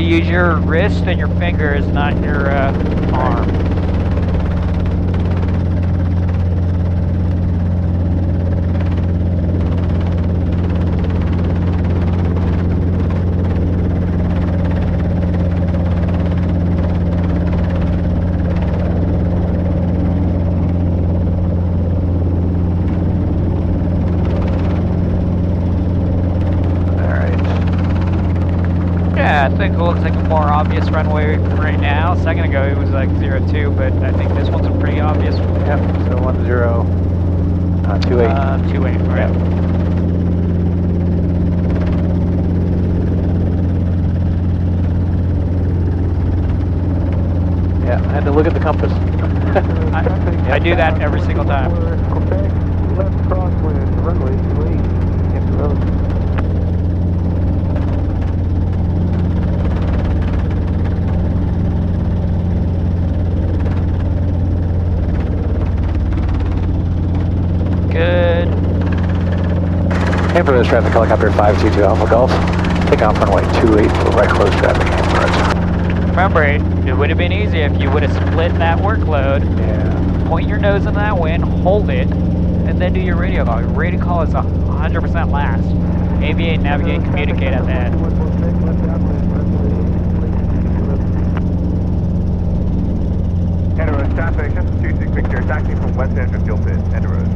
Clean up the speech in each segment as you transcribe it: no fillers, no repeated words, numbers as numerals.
use your wrist and your fingers, not your arm. I think it looks like a more obvious runway right now. A second ago it was like 02, but I think this one's a pretty obvious. Yep, so 10, 28. 28, right. Yeah, I had to look at the compass. I do that every single time. Left crosswind, runway 28, Hampton Roads. Good. Hampton Roads traffic helicopter 522 Alpha Golf. Take off runway 28 for right close traffic, Hampton Roads. Remember, it would have been easy if you would have split that workload. Yeah. Point your nose in that wind, hold it, and then do your radio call. Your radio call is 100% last. Aviate, navigate, communicate at the end. Enter Road, station, 26 Victor, taxi from West Entrance Fuel Pit, Enter Road.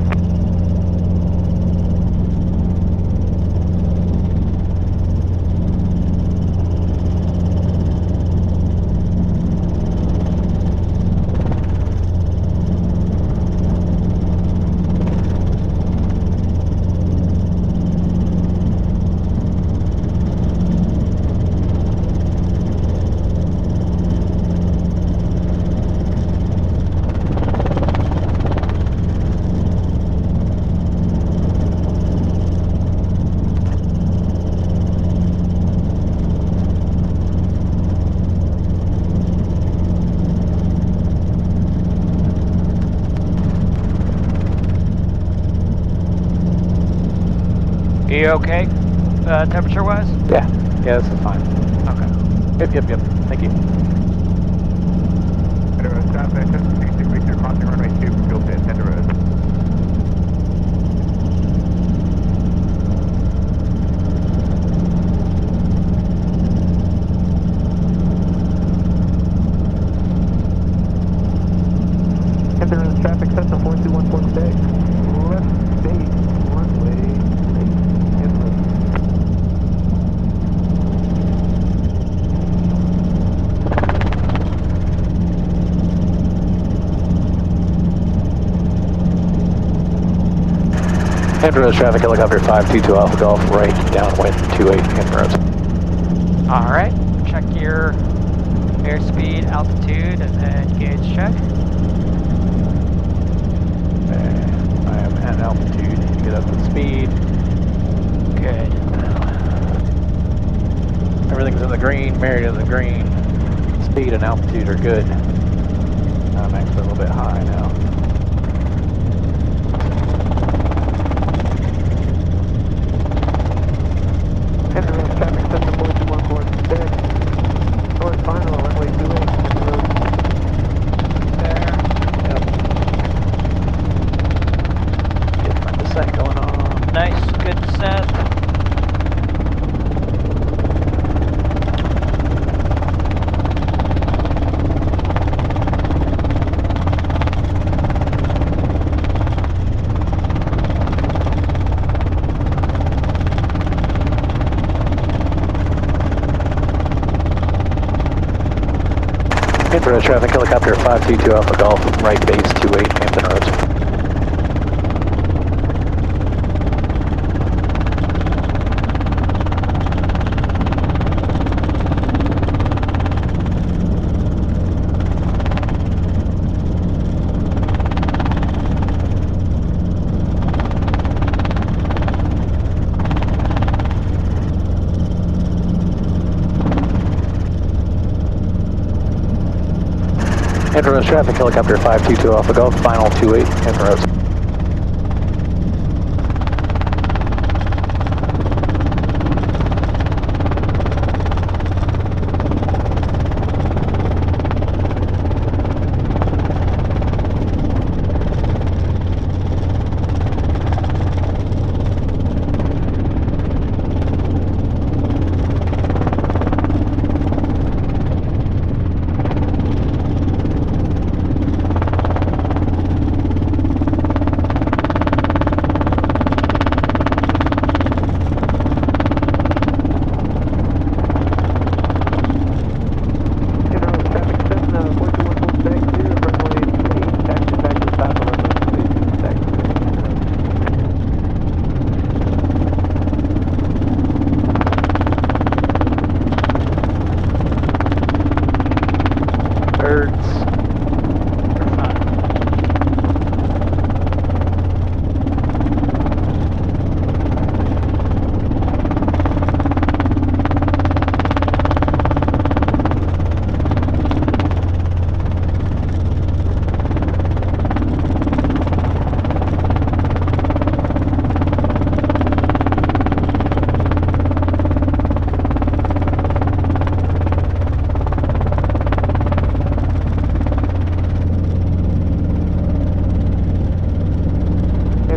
Are you okay, temperature-wise? Yeah, this is fine. Okay. Yep. Thank you. Enter Road, station, 26 Victor, crossing runway 2 from Fuel Pit, Enter Road. Hampton Roads traffic set to 4214 today. Left base, runway 8, Hampton Roads. Hampton Roads traffic helicopter 522 Alpha Golf, right downwind 28 Hampton Roads. Alright, check your airspeed, altitude, and then gauge check. And I am at altitude. Get up to speed. Good. Everything's in the green, married in the green. Speed and altitude are good. I'm actually a little bit high now. Hampton Roads traffic set to 4214 today. Short final, runway 28, Hampton Roads. There. Yep. Get my descent going on. Nice, good descent. Hampton Roads traffic helicopter 522 Alpha Golf, right base 28 Hampton Roads. Hampton Roads traffic helicopter 522 Alpha Golf, final 28 Hampton Roads.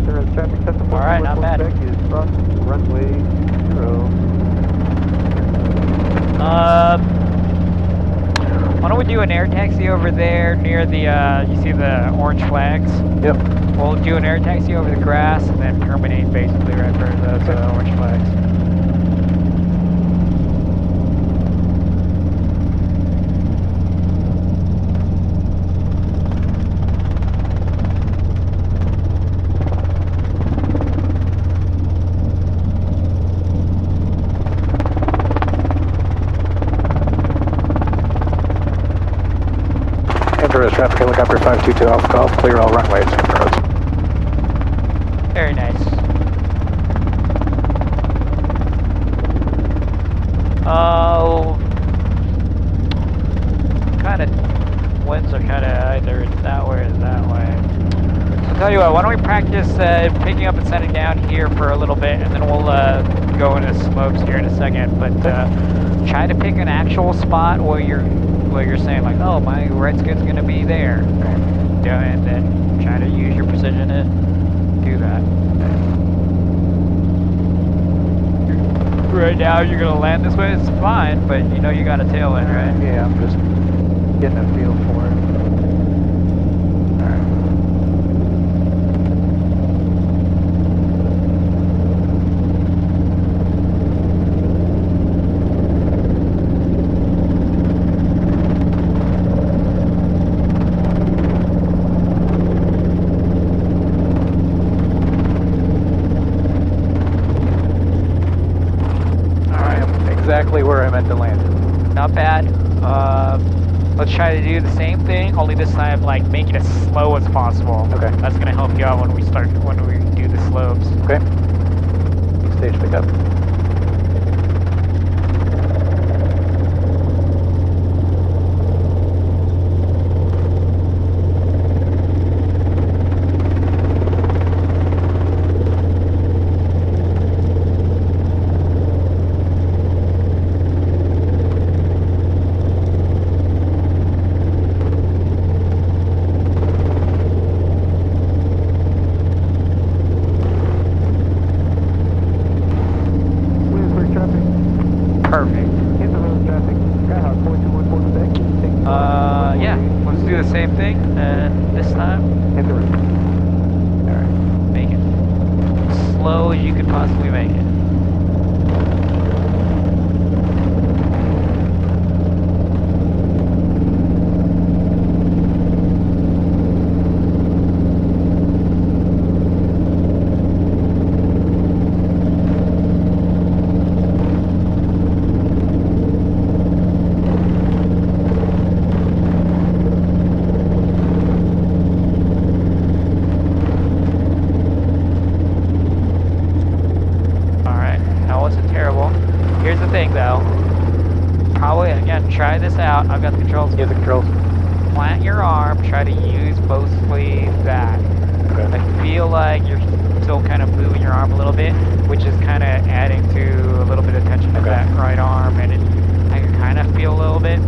Enter as traffic set to 4214 All right, not bad. spec is cross runway 0. Why don't we do an air taxi over there near the, you see the orange flags? Yep. We'll do an air taxi over the grass and then terminate basically right where those orange flags. Enter as traffic helicopter 522 Alpha Golf. Clear all runways and roads. Very nice. Oh, kind of winds are kind of either that way or that way. So I'll tell you what, why don't we practice picking up and setting down here for a little bit, and then we'll go into slopes here in a second. But try to pick an actual spot where you're saying like, oh, my red skid's gonna be there, and then try to use your precision to do that. Right now you're gonna land this way, it's fine, but you know you got a tailwind, right? Yeah, I'm just getting a feel for it. Exactly where I meant to land. Not bad. Let's try to do the same thing, only this time like make it as slow as possible. Okay. That's gonna help you out when we do the slopes. Okay. Stage pickup. Perfect. Hit the road traffic. Skyhawk 4214 spec. Yeah, let's do the same thing, and this time, Hit the road. alright, make it slow as you could possibly make it. Here's the thing though, probably again, try this out, I've got the controls. You have the controls. Plant your arm, try to use mostly that. Okay. I feel like you're still kind of moving your arm a little bit, which is kind of adding to a little bit of tension to that right arm, and I can kind of feel a little bit.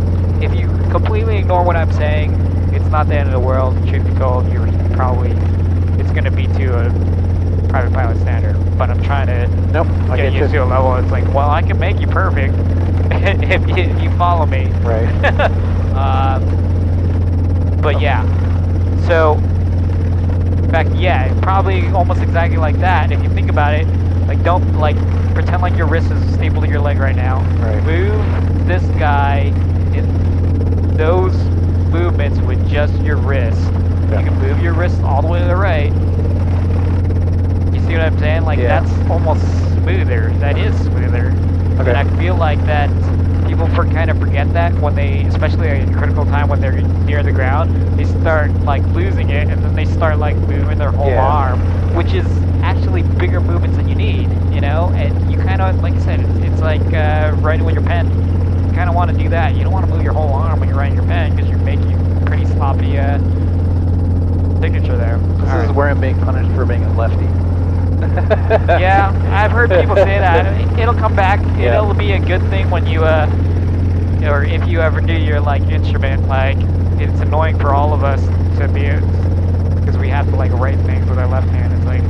If you completely ignore what I'm saying, it's not the end of the world. Truth be told, it's going to be to a private pilot standard, but I'm trying to get you to a level. It's like, well, I can make you perfect if you follow me. Right. But yeah, so in fact, yeah, probably almost exactly like that. If you think about it, like don't pretend like your wrist is stapled to your leg right now. Right. Move this guy in those movements with just your wrist. Yeah. You can move your wrist all the way to the right. You see what I'm saying? Like that's almost smoother. That is smoother. Okay. And I feel like that people kind of forget that when they, especially at a critical time when they're near the ground, they start like losing it, and then they start like moving their whole arm, which is actually bigger movements than you need, you know? And you kind of, like I said, it's like writing with your pen. You kind of want to do that. You don't want to move your whole arm when you're writing your pen because you're making pretty sloppy signature there. This is where I'm being punished for being a lefty. Yeah, I've heard people say that. It'll come back. It'll be a good thing when you, or if you ever do your like instrument. Like, it's annoying for all of us to be, because we have to like write things with our left hand. It's like,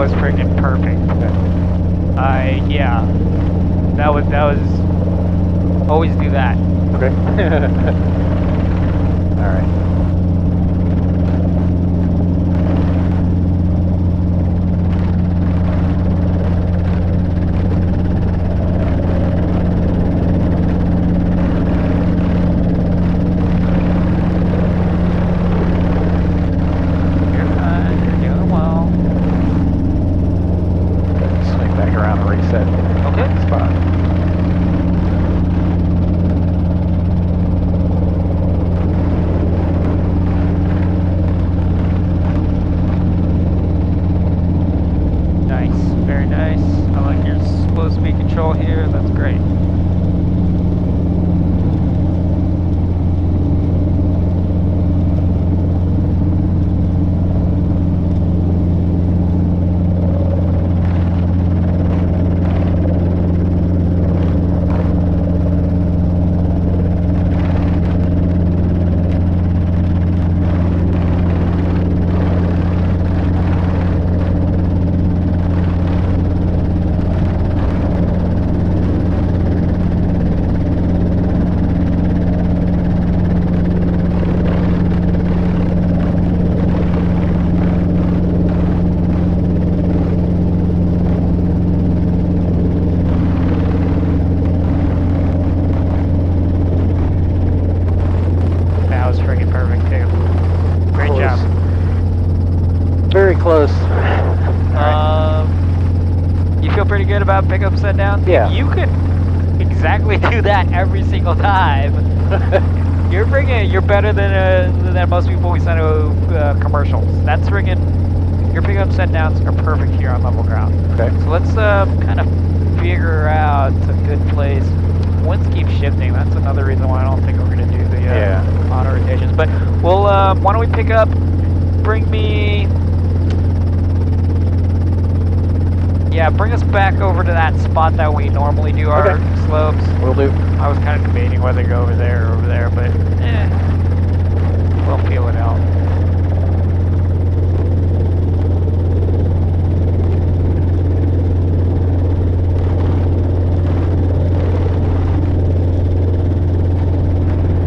was freaking perfect. Yeah, that was always do that. Okay. All right. You're doing well. Swing back around and reset. Okay. Spot. Nice, very nice. I like your slow speed control here. That's great. That was freaking perfect too. Great Close. job. Very close. You feel pretty good about pickup set down? Yeah. You could exactly do that every single time. You're better than most people we send to commercials. That's friggin', your pickup set downs are perfect here on level ground. Okay. So let's kind of figure out a good place. Winds keep shifting. That's another reason why I don't think we're gonna do the auto rotations. But we'll why don't we pick up? Bring me. Yeah, bring us back over to that spot that we normally do our slopes. Will do. I was kind of debating whether to go over there or over there, but we'll feel it out.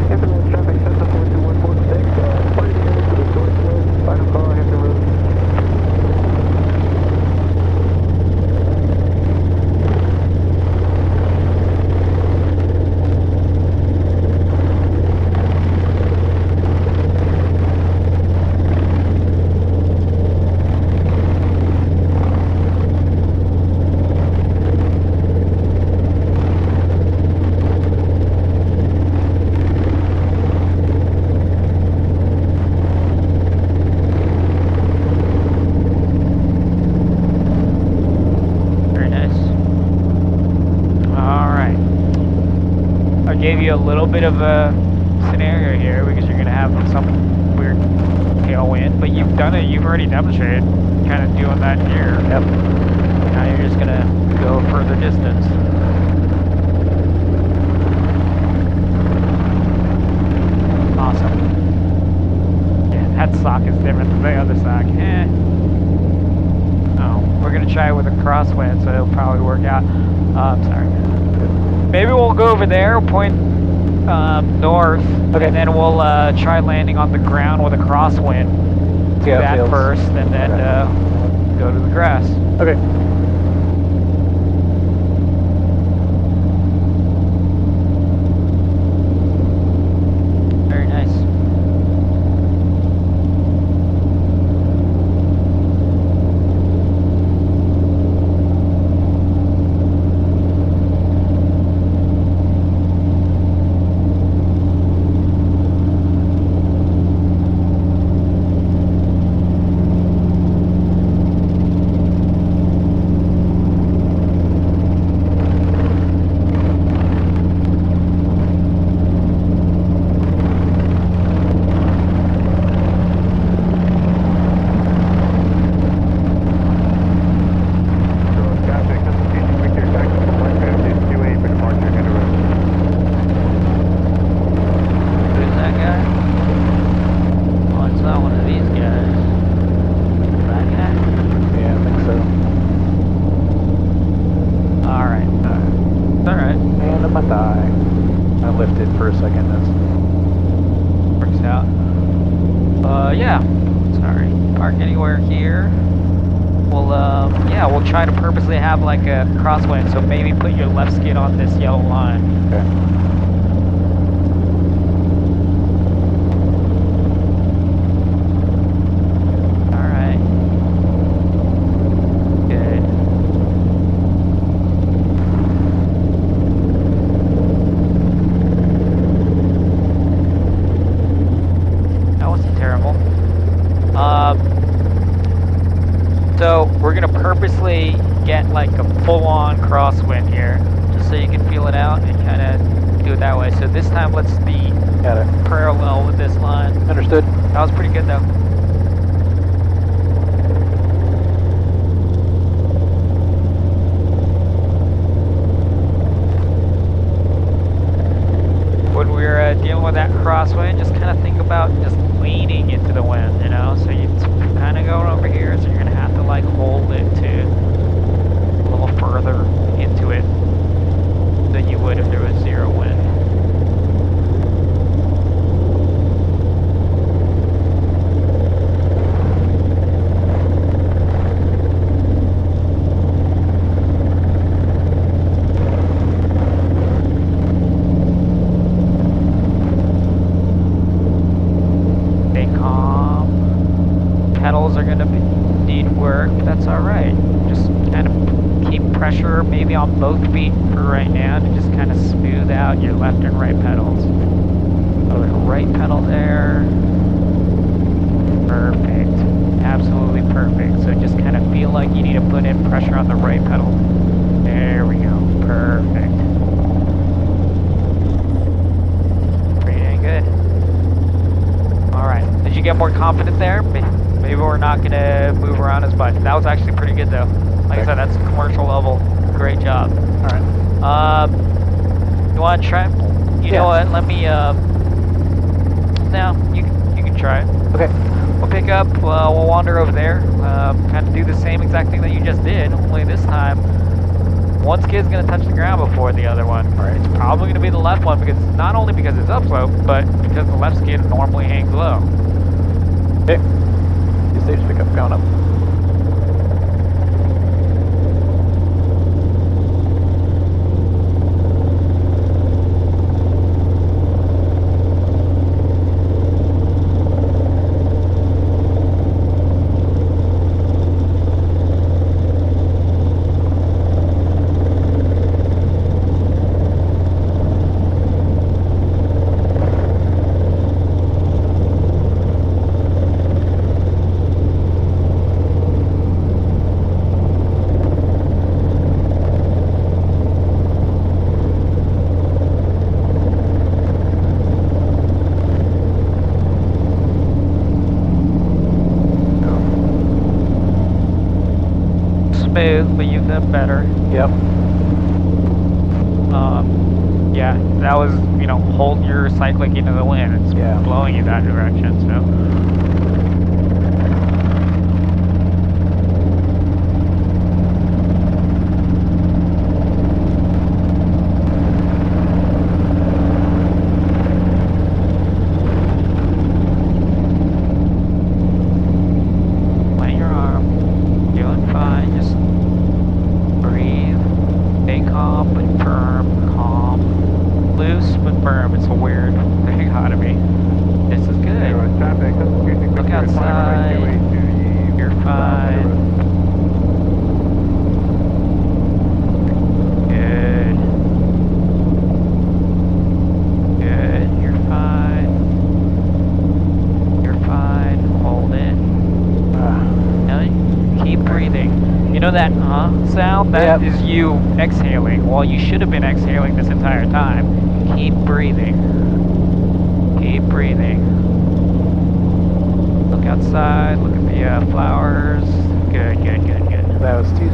Hampton traffic center 42146. 40 minutes to the northwest. Final call, Hampton Road. Very nice. All right. I gave you a little bit of a scenario here because you're going to have some weird tailwind, but you've done it. You've already demonstrated kind of doing that here. Yep. Now you're just going to go further distance. Awesome. Yeah, that sock is different than the other sock. Oh, we're going to try it with a crosswind, so it'll probably work out. I'm sorry. Maybe we'll go over there, point north, and then we'll try landing on the ground with a crosswind. Do that first, and then go to the grass. Okay. Very nice. Yeah, we'll try to purposely have like a crosswind, so maybe put your left skid on this yellow line. Okay. Alright. Good. That wasn't terrible. So we're gonna purposely get like a full-on crosswind here, just so you can feel it out and kind of do it that way. So this time let's be Got it. parallel with this line. Understood. That was pretty good though. When we're dealing with that crosswind, just kind of think about just leaning into the wind, you know? So you're kind of going over here, so you're going to have to like hold it to a little further into it than you would if there was zero wind. Stay calm. Pedals are going to need work. That's all right. Just kind of keep pressure maybe on both feet for right now to just kind of smooth out your left and right pedals. So the right pedal there. Perfect. Absolutely perfect. So just kind of feel like you need to put in pressure on the right pedal. There we go. Perfect. Pretty dang good. Alright. Did you get more confident there? Maybe we're not going to move around as much. That was actually pretty good though. Like I said, that's commercial level. Great job. Alright. You want to try? You know what? Let me. No, you can try it. Okay. We'll pick up. We'll wander over there. Kind of do the same exact thing that you just did. Only this time, one skid's going to touch the ground before the other one. Alright. It's probably going to be the left one because not only because it's upslope, but because the left skid normally hangs low. Okay. Stage pickup coming up. Smooth, but you've done better. Yep. Yeah, that was, hold your cyclic into the wind. It's blowing you that direction, so. Plant your arm. Doing fine. Just breathe. Stay calm but firm. Calm. Loose but firm. It's a weird dichotomy. This is good. Look outside. You're fine. Good. Good. You're fine. You're fine. Hold it. Now keep breathing. You know that sound? That is you exhaling. Well, you should have been exhaling this entire time. Keep breathing. Keep breathing. Look outside. Look at the flowers. Good, good, good, good. That was too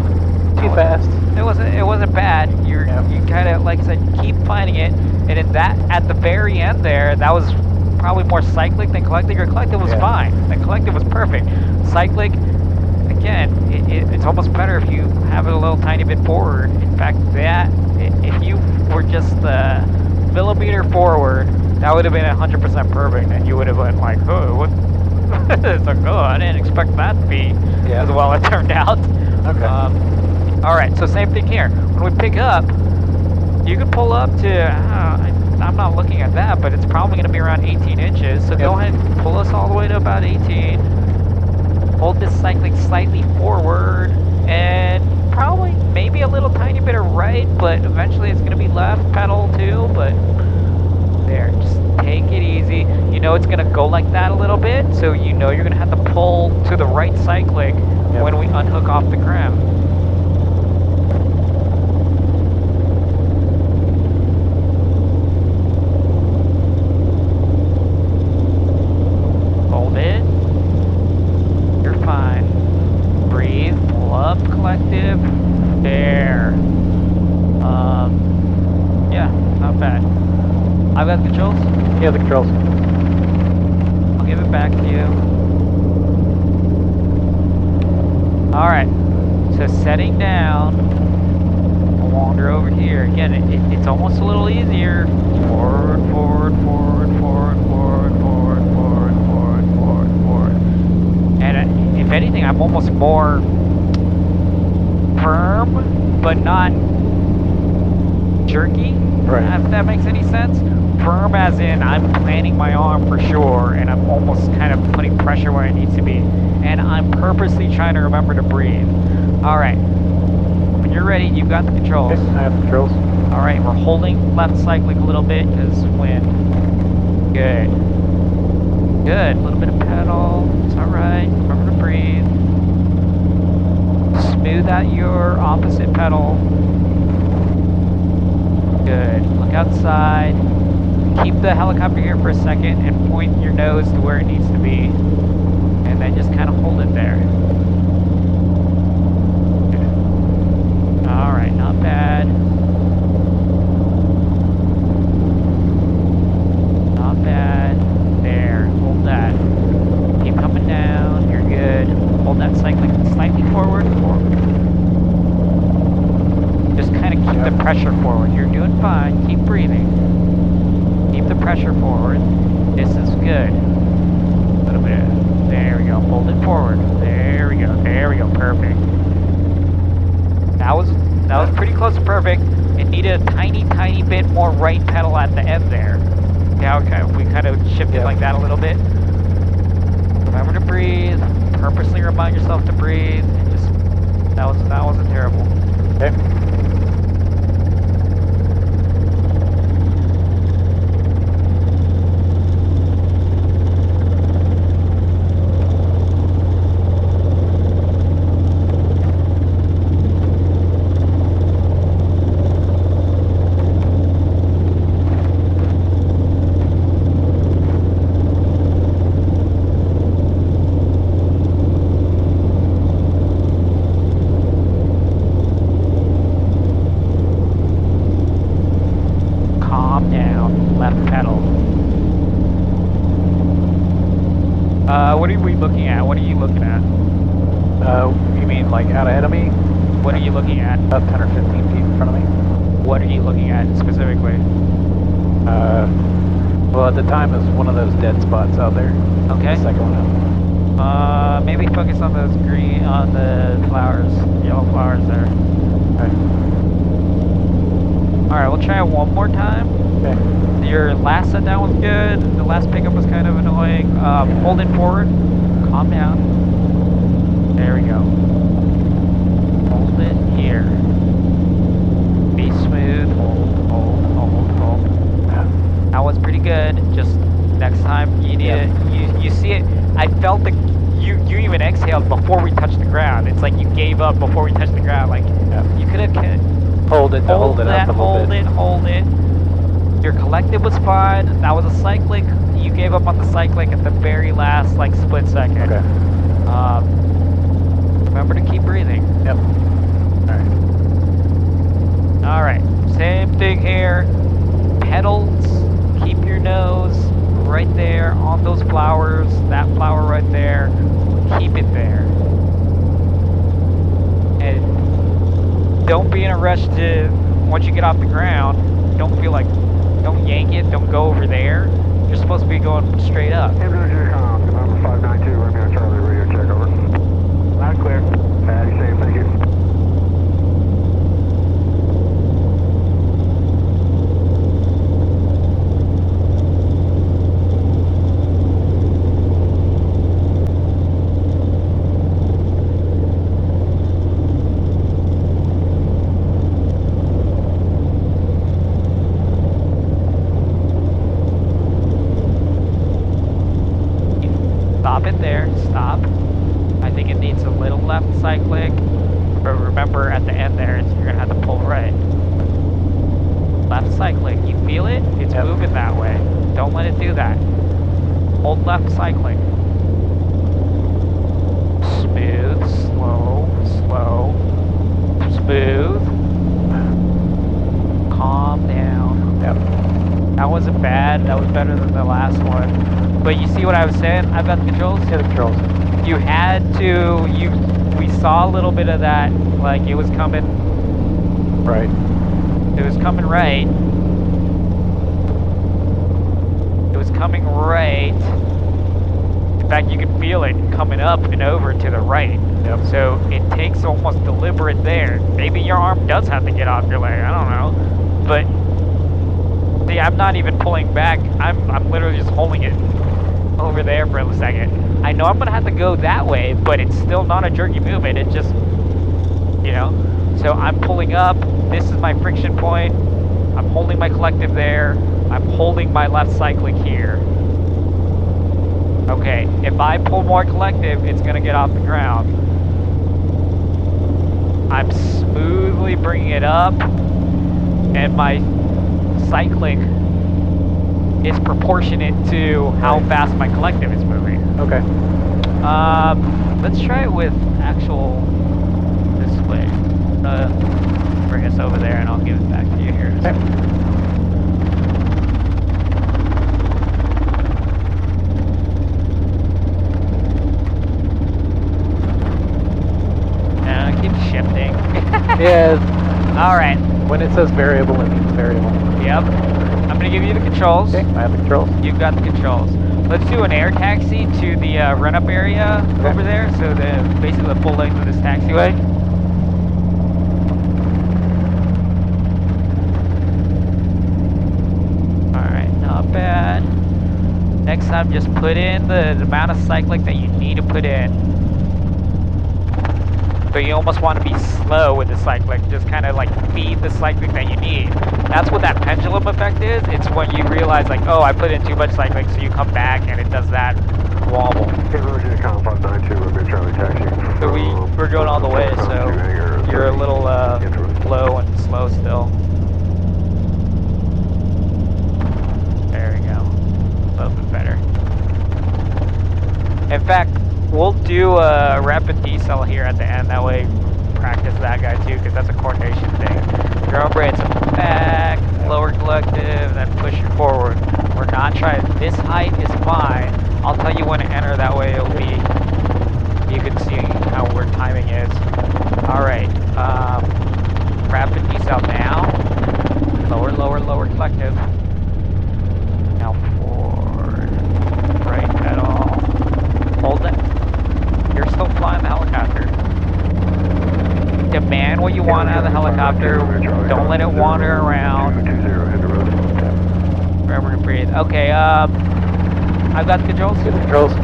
fast. It wasn't bad. You kind of, like I said, keep finding it. And in that, at the very end there, that was probably more cyclic than collective. Your collective was fine. The collective was perfect. Cyclic, again, it's almost better if you have it a little tiny bit forward. In fact, if you were just a millimeter forward, that would have been 100% perfect, and you would have been like, oh, what? It's like, oh, I didn't expect that to be as well it turned out. Okay. All right, so same thing here. When we pick up, you can pull up to, I'm not looking at that, but it's probably going to be around 18 inches. So go ahead and pull us all the way to about 18. Hold this cycling slightly forward, and probably maybe a little tiny bit of right, but eventually it's going to be left pedal too, but there, just take it easy. You know it's going to go like that a little bit, so you know you're going to have to pull to the right cyclic when we unhook off the ground. Hold it. You're fine. Breathe, pull up, collective. There. Yeah, not bad. I've got the controls. Yeah, the controls. I'll give it back to you. Alright, so setting down, I'll wander over here. Again, it's almost a little easier. Forward, forward, forward, forward, forward, forward, forward, forward, forward, forward. And if anything, I'm almost more firm, but not jerky, if that makes any sense. Firm as in I'm planting my arm for sure, and I'm almost kind of putting pressure where it needs to be. And I'm purposely trying to remember to breathe. Alright, when you're ready, you've got the controls. Okay, I have the controls. Alright, we're holding left cyclic a little bit because wind. Good. Good, a little bit of pedal, it's alright, remember to breathe. Smooth out your opposite pedal. Good. Look outside. Keep the helicopter here for a second and point your nose to where it needs to be. And then just kind of hold it there. Alright, not bad. Not bad. There. Hold that. Keep coming down. You're good. Hold that cycling slightly forward. Just kind of keep the pressure forward. You're doing fine. Keep breathing. Keep the pressure forward. This is good. A little bit. There we go. Hold it forward. There we go. There we go. Perfect. That was pretty close to perfect. It needed a tiny bit more right pedal at the end there. Now we kind of shifted like that a little bit. Remember to breathe. Purposely remind yourself to breathe. And just that wasn't terrible. Okay. What are we looking at? What are you looking at? You mean like out ahead of me? What are you looking at? About 10 or 15 feet in front of me. What are you looking at specifically? Well, at the time it was one of those dead spots out there. Okay. The second one out. Maybe focus on those on the flowers, yellow flowers there. Okay. Alright, we'll try it one more time. Okay. Your last set down was good. The last pickup was kind of annoying. Hold it forward. Calm down. There we go. Hold it here. Be smooth. Hold. Yeah. That was pretty good. Just next time you need it. You see it. I felt the you even exhaled before we touched the ground. It's like you gave up before we touched the ground. Like you could have hold it up a little bit. Hold it. Your collective was fine. That was a cyclic. You gave up on the cyclic at the very last split second. Okay. Remember to keep breathing. Yep. All right. Same thing here. Pedals. Keep your nose right there on those flowers. That flower right there. Keep it there. And don't be in a rush to, once you get off the ground, don't yank it, don't go over there. You're supposed to be going straight up. Number 592. left cyclic. But remember at the end there, you're gonna have to pull right. Left cyclic, you feel it? It's moving that way. Don't let it do that. Hold left cyclic. Smooth, slow, slow, smooth. Calm down. Yep. That wasn't bad. That was better than the last one. But you see what I was saying? I've got the controls. Yeah, the controls. You had to. We saw a little bit of that. Like it was coming. Right. It was coming right. It was coming right. In fact, you could feel it coming up and over to the right. Yep. So it takes almost deliberate there. Maybe your arm does have to get off your leg. I don't know. But see, I'm not even pulling back. I'm literally just holding it over there for a second. I know I'm gonna have to go that way, but it's still not a jerky movement. It just, you know. So I'm pulling up. This is my friction point. I'm holding my collective there. I'm holding my left cyclic here. Okay, if I pull more collective, it's gonna get off the ground. I'm smoothly bringing it up, and my cyclic is proportionate to how fast my collective is moving. Okay. Let's try it with actual display. Bring us over there, and I'll give it back to you here. Okay. Keep shifting. Yeah. All right. When it says variable, it means variable. Yep. I'm gonna give you the controls. Okay. I have the controls. You've got the controls. Let's do an air taxi to the run-up area over there. So basically the full length of this taxiway. All right, not bad. Next time, just put in the amount of cyclic that you need to put in. But you almost want to be slow with the cyclic, just kind of like feed the cyclic that you need. That's what that pendulum effect is. It's when you realize like, oh, I put in too much cyclic, so you come back and it does that wobble. Hey, Roger, Column 592, we're going to Charlie Taxi. So we're going all the way, so you're a little low and slow still. There we go. A little bit better. In fact, we'll do a rapid decel here at the end. That way, practice that guy too, because that's a coordination thing. Drone brakes back, lower collective, then push it forward. We're not trying. This height is fine. I'll tell you when to enter. That way, it'll be. You can see how where timing is. All right. Rapid decel now. Lower, lower, lower collective. Now forward. Right pedal. Hold it. You're still flying the helicopter. Demand what you want out of the helicopter. Don't let it wander around. Remember to breathe. Okay, I've got the controls. Get the controls.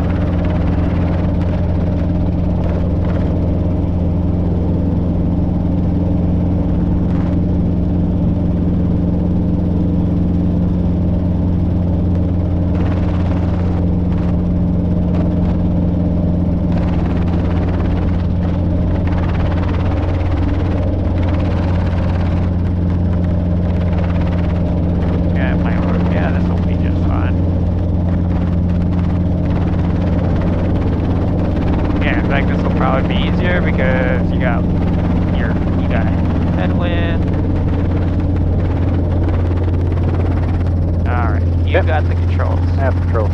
Because you got headwind. All right, you got the controls. I have controls.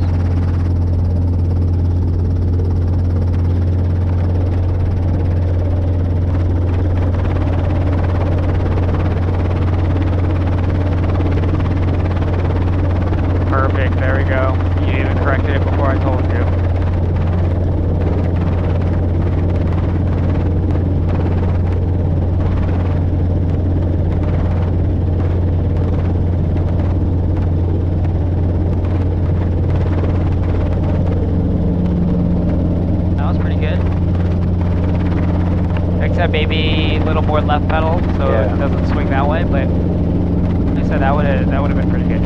Perfect. There we go. You even corrected it before I told you. Maybe a little more left pedal, so it doesn't swing that way. But like I said, that would have been pretty good.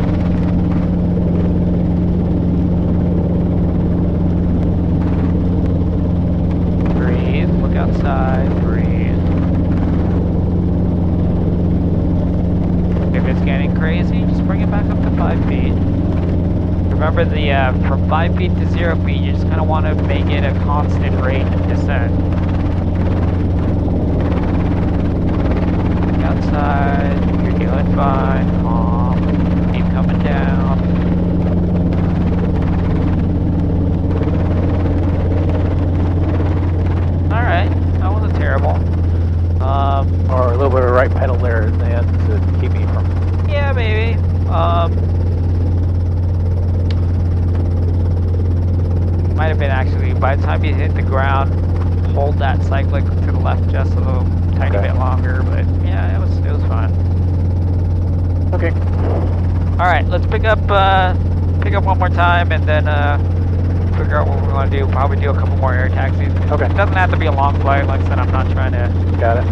Breathe. Look out outside, breathe. If it's getting crazy, just bring it back up to 5 feet. Remember from 5 feet to 0 feet, you just kind of want to make it a constant rate of descent. Outside, you're doing fine, calm, keep coming down. Alright, that wasn't terrible. Or a little bit of right pedal there at the end to keep me from... Yeah, maybe. Might have been actually, by the time you hit the ground, hold that cyclic to the left just a little tiny bit longer, but yeah, it was fun. Okay. Alright, let's pick up one more time and then figure out what we want to do. Probably do a couple more air taxis. Okay. It doesn't have to be a long flight. Like I said, I'm not trying to Got it.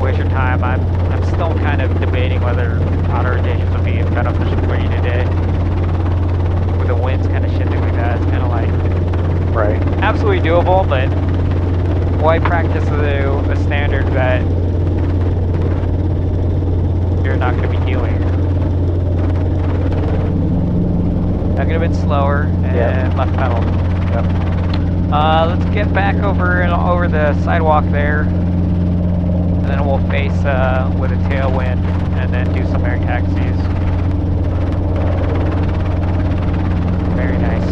waste your time. I'm still kind of debating whether auto rotations would be beneficial for you today. With the winds kind of shifting like that, it's kind of like Right. absolutely doable, but why practice a standard that you're not going to be doing? That could have been slower and left pedal. Yep. Let's get back over the sidewalk there, and then we'll face with a tailwind, and then do some air taxis. Very nice.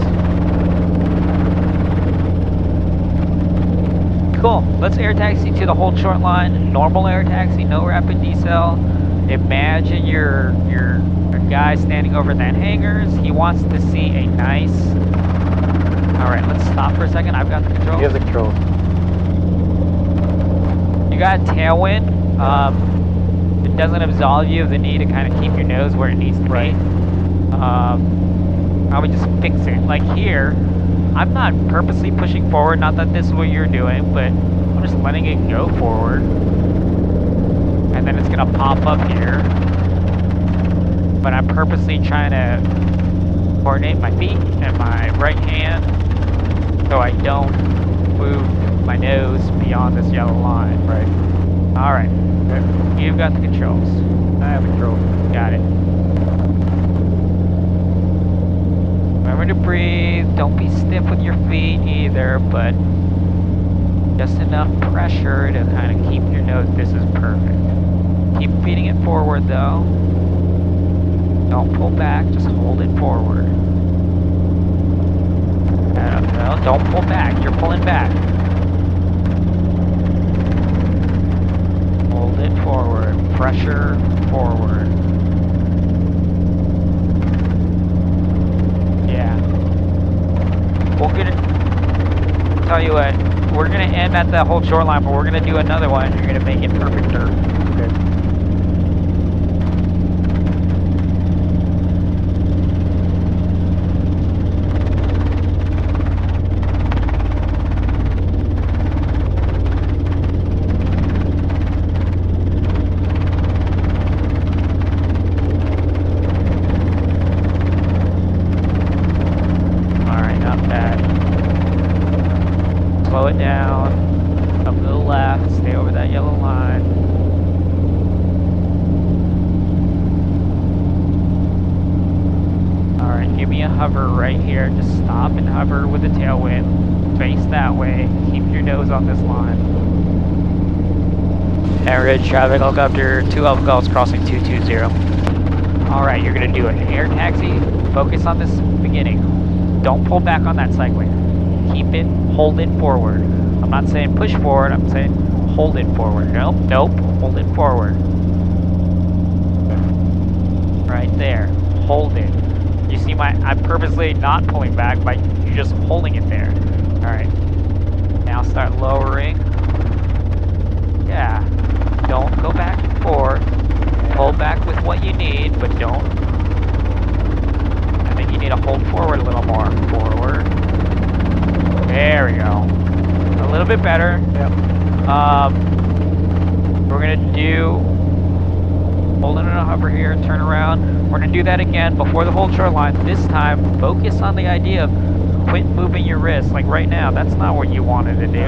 Cool. Let's air taxi to the hold short line. Normal air taxi, no rapid decel. Imagine your guy standing over that hangars. He wants to see a nice... Alright, let's stop for a second. I've got the controls. You have the controls. You got tailwind. It doesn't absolve you of the need to kind of keep your nose where it needs to be. I would just fix it. Like here, I'm not purposely pushing forward, not that this is what you're doing, but I'm just letting it go forward. And then it's gonna pop up here. But I'm purposely trying to coordinate my feet and my right hand so I don't move my nose beyond this yellow line. Right. Alright. Okay. You've got the controls. I have control. Got it. Remember to breathe. Don't be stiff with your feet either, but just enough pressure to kind of keep your nose. This is perfect. Keep feeding it forward though. Don't pull back, just hold it forward. No, don't pull back, you're pulling back. Hold it forward, pressure forward. Yeah. We're gonna, tell you what, we're gonna end at the hold short line, but we're gonna do another one. You're gonna make it perfecter. Okay. Slow it down, up to the left, stay over that yellow line. Alright, give me a hover right here. Just stop and hover with the tailwind. Face that way. Keep your nose on this line. Average traffic helicopter, 2 Alpha Golfs crossing 220. Alright, you're going to do an air taxi. Focus on this beginning. Don't pull back on that cycling. Keep it, hold it forward. I'm not saying push forward, I'm saying hold it forward. Nope, nope, hold it forward. Right there, hold it. You see I'm purposely not pulling back by you just holding it there. Alright, now start lowering. Yeah, don't go back and forth. Pull back with what you need, but don't. I think you need to hold forward a little more. Forward. There we go. A little bit better. Yep. We're gonna do holding in a hover here, turn around. We're gonna do that again before the hold short line. This time, focus on the idea of quit moving your wrist. Like right now, that's not what you wanted to do.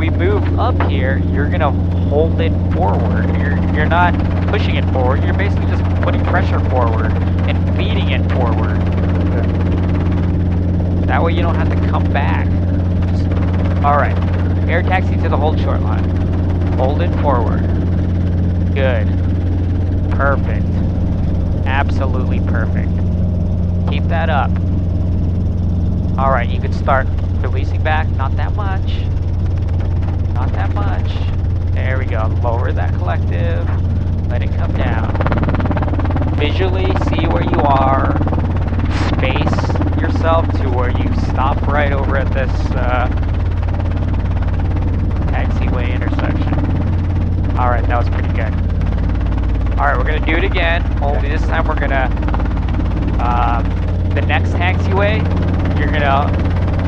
we move up here, you're gonna hold it forward. You're not pushing it forward. You're basically just putting pressure forward and feeding it forward. That way you don't have to come back. All right, air taxi to the hold short line. Hold it forward. Good. Perfect. Absolutely perfect. Keep that up. All right, you can start releasing back. Not that much. Not that much. There we go. Lower that collective. Let it come down. Visually see where you are. Space yourself to where you stop right over at this taxiway intersection. All right, that was pretty good. All right, we're gonna do it again. Only this time we're gonna, the next taxiway, you're gonna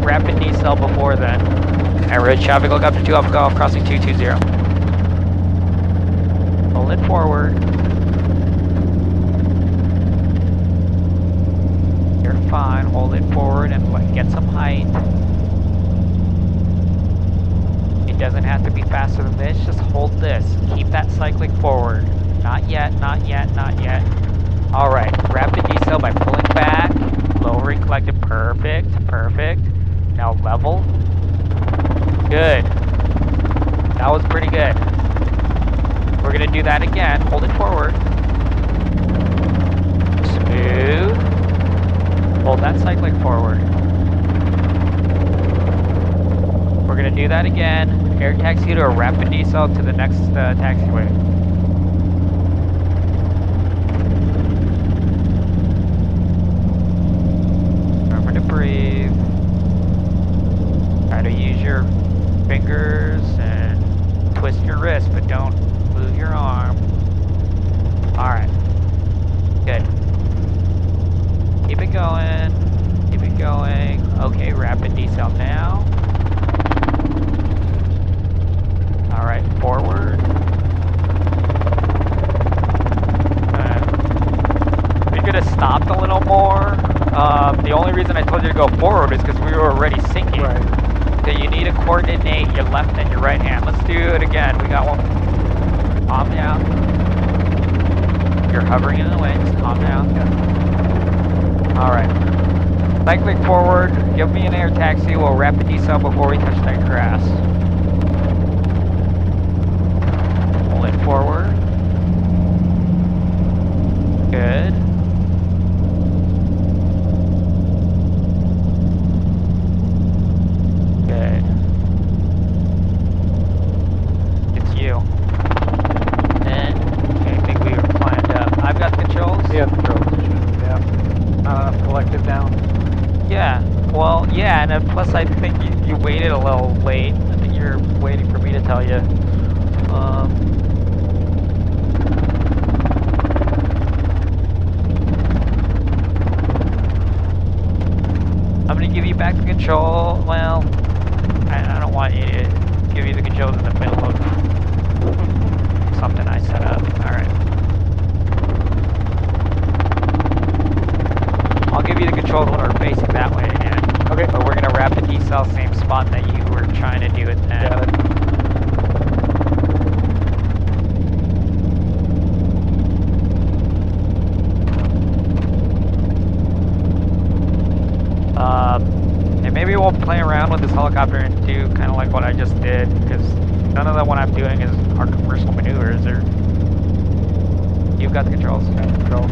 rapid decel before then. Alright, red traffic, look up to 2 Alpha Golf, crossing 220. Pull it forward. You're fine, hold it forward and get some height. It doesn't have to be faster than this, just hold this. Keep that cyclic forward. Not yet, not yet, not yet. Alright, rapid decel by pulling back, lowering collective, perfect, perfect. Now level. Good. That was pretty good. We're gonna do that again, hold it forward. Smooth. Hold that cyclic forward. We're gonna do that again, air taxi to a rapid decel to the next taxiway. Breathe. Try to use your fingers and twist your wrist, but don't move your arm. Alright. Good. Keep it going. Keep it going. Okay, rapid decel now. Alright, forward. We could have stopped a little more. The only reason I told you to go forward is because we were already sinking. Right. So you need to coordinate your left and your right hand. Let's do it again. We got one. Calm down. You're hovering in the way. Just calm down. Alright. Cycling forward. Give me an air taxi. We'll rapid decel before we touch that grass. Pull it forward. Good. Yeah, controls. Yeah. Collective down. Yeah. Well, yeah, and plus I think you waited a little late. I think you're waiting for me to tell you. I'm gonna give you back the control. Well, I don't want you to give you the controls in the middle of something I set up. All right. I'll give you the controls when we're facing that way again. Okay. But we're gonna rapid decel same spot that you were trying to do it then. Got it. And maybe we'll play around with this helicopter and do kind of like what I just did, because none of the one I'm doing is our commercial maneuvers. Or you've got the controls. Got the controls.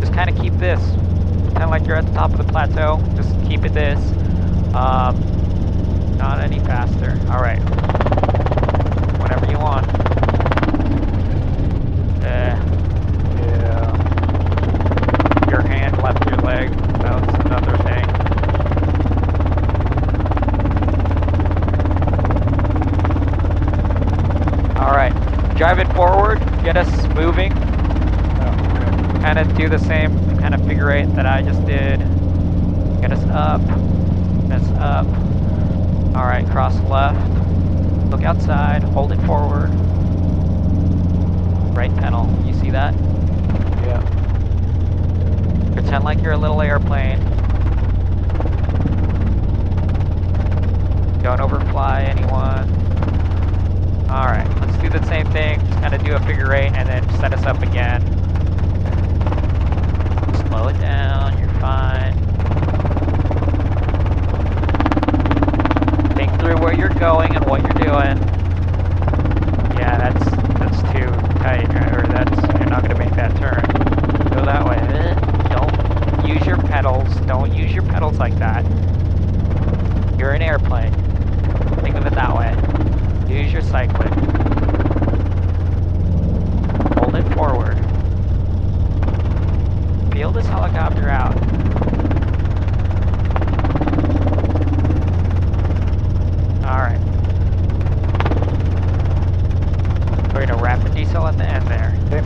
Just kind of keep this. Kind of like you're at the top of the plateau. Just keep it this. Not any faster. All right. Whenever you want. Yeah. Your hand left your leg. That was another thing. All right. Drive it forward. Get us moving. Kind of do the same kind of figure eight that I just did. Get us up. Get us up. All right, cross left. Look outside. Hold it forward. Right pedal. You see that? Yeah. Pretend like you're a little airplane. Don't overfly anyone. same thing, just kind of do a figure eight and then set us up again. Slow it down, you're fine. Think through where you're going and what you're doing. Yeah, that's too tight, or you're not gonna make that turn. Go that way. Don't use your pedals. Don't use your pedals like that. You're an airplane. Think of it that way. Use your cycling. Hold it forward. Feel this helicopter out. Alright. We're gonna rapid decel at the end there. Okay.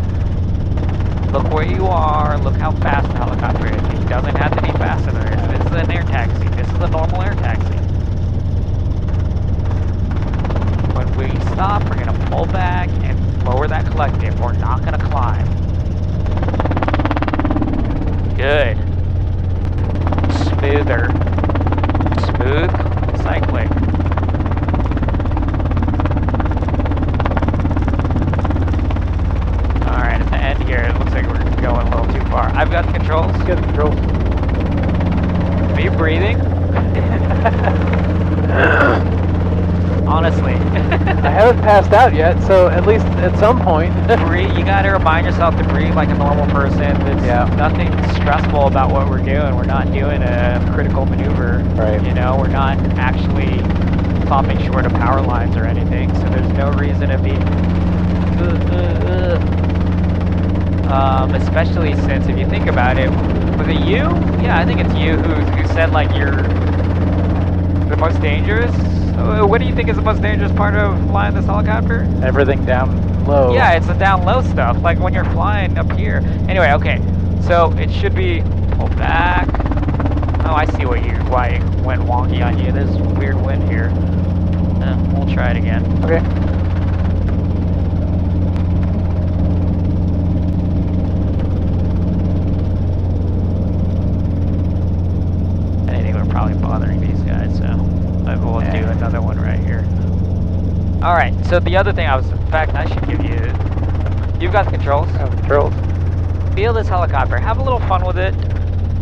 Look where you are, look how fast the helicopter is. It doesn't have to be faster than it is. This is an air taxi. This is a normal air taxi. When we stop, we're gonna pull back and lower that collective. We're not gonna climb. Good. Smoother. Smooth cycling. Alright, at the end here, it looks like we're going a little too far. I've got the controls. Good controls. Are you breathing? Honestly. I haven't passed out yet, so at least at some point. Breathe. You gotta remind yourself to breathe like a normal person. There's nothing stressful about what we're doing. We're not doing a critical maneuver. Right. You know, we're not actually stopping short of power lines or anything, so there's no reason to be especially since if you think about it, was it you? Yeah, I think it's you who said like you're the most dangerous. What do you think is the most dangerous part of flying this helicopter? Everything down low. Yeah, it's the down low stuff, like when you're flying up here. Anyway, okay, so it should be pull back. Oh, I see why it went wonky on you. There's weird wind here. We'll try it again. Okay. I think we're probably bothering these guys, so maybe we'll do another one right here. Alright, so the other thing in fact, I should give you, you've got the controls. I have controls. Feel this helicopter, have a little fun with it.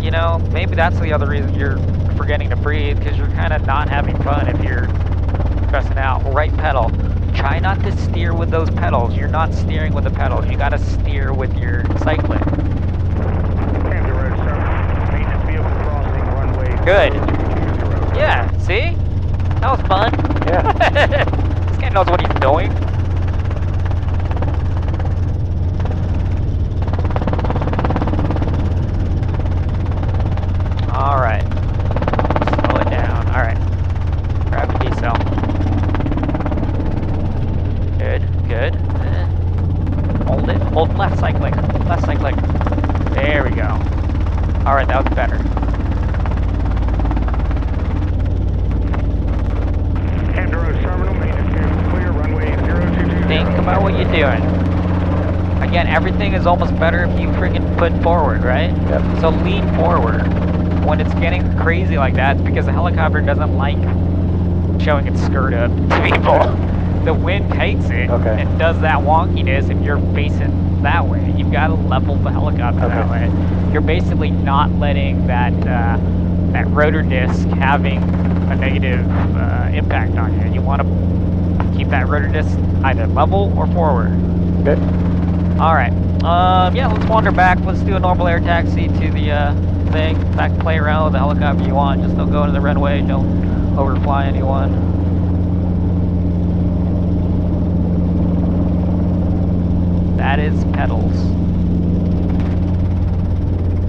You know, maybe that's the other reason you're forgetting to breathe, because you're kind of not having fun if you're pressing out. Right pedal. Try not to steer with those pedals. You're not steering with the pedals. You got to steer with your cycling. Good. Yeah, see? That was fun. Yeah. This guy knows what he's doing. Alright. Slow it down. Alright. Rapid decel. Good, good. Hold it. Hold left cycling. Left cycling. There we go. Alright, that was better. Think about what you're doing. Again, everything is almost better if you freaking put forward, right? Yep. So lean forward. When it's getting crazy like that, it's because the helicopter doesn't like showing its skirt up to people. The wind hates it and does that wonkiness if you're facing that way. You've got to level the helicopter that way. You're basically not letting that that rotor disc having a negative impact on you. You want to keep that rotor disc either level or forward. Okay. Alright. Yeah, let's wander back. Let's do a normal air taxi to the thing. In fact, play around with the helicopter you want. Just don't go into the runway. Don't overfly anyone. That is pedals.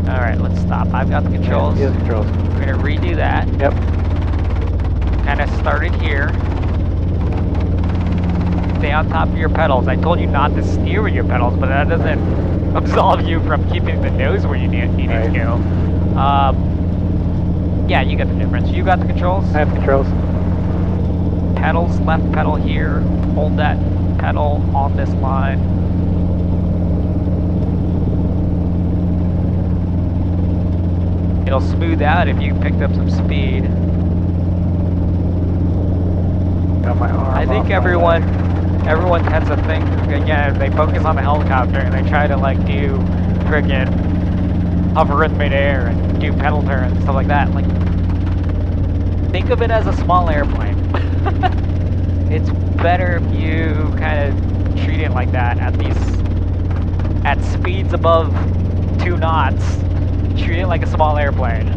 Alright, let's stop. I've got the controls. Yeah, controls. We're going to redo that. Yep. Kind of started here. Stay on top of your pedals. I told you not to steer with your pedals, but that doesn't absolve you from keeping the nose where you need to go. Yeah, you got the difference. You got the controls? I have controls. Pedals, left pedal here. Hold that pedal on this line. It'll smooth out if you picked up some speed. Got my arm I think off everyone everyone tends to think, again, they focus on the helicopter and they try to like do friggin' hover in midair and do pedal turns and stuff like that. Like, think of it as a small airplane. It's better if you kind of treat it like that at speeds above 2 knots. Treat it like a small airplane.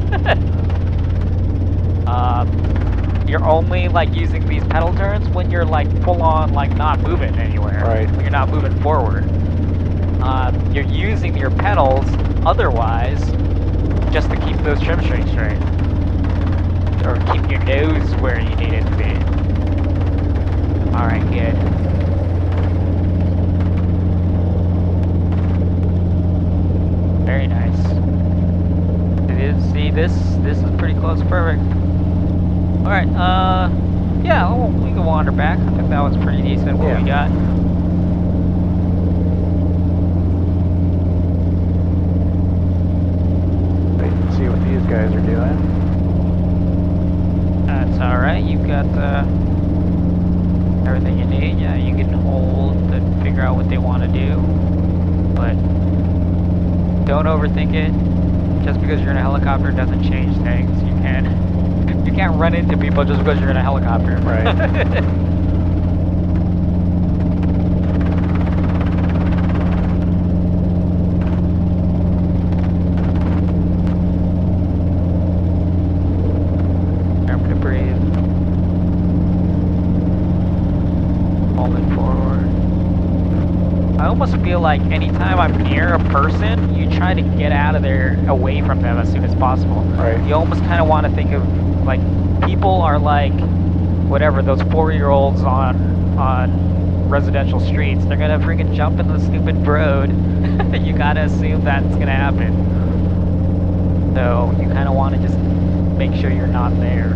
You're only like using these pedal turns when you're like full on like not moving anywhere. Right. When you're not moving forward. You're using your pedals otherwise just to keep those trim strings straight. Or keep your nose where you need it to be. Alright, good. Very nice. See, this is pretty close to perfect. Alright, yeah, we can wander back. I think that was pretty decent what we got. Wait and see what these guys are doing. That's alright, you've got everything you need. Yeah, you can hold and figure out what they want to do. But don't overthink it. Just because you're in a helicopter doesn't change things. You can't run into people just because you're in a helicopter. Right. Remember to breathe. Holding forward. I almost feel like anytime I'm near a person, you try to get out of there away from them as soon as possible. Right. You almost kind of want to think of, like, people are like, whatever, those 4-year-olds on residential streets. They're gonna freaking jump in the stupid road. You gotta assume that's gonna happen. So you kind of want to just make sure you're not there.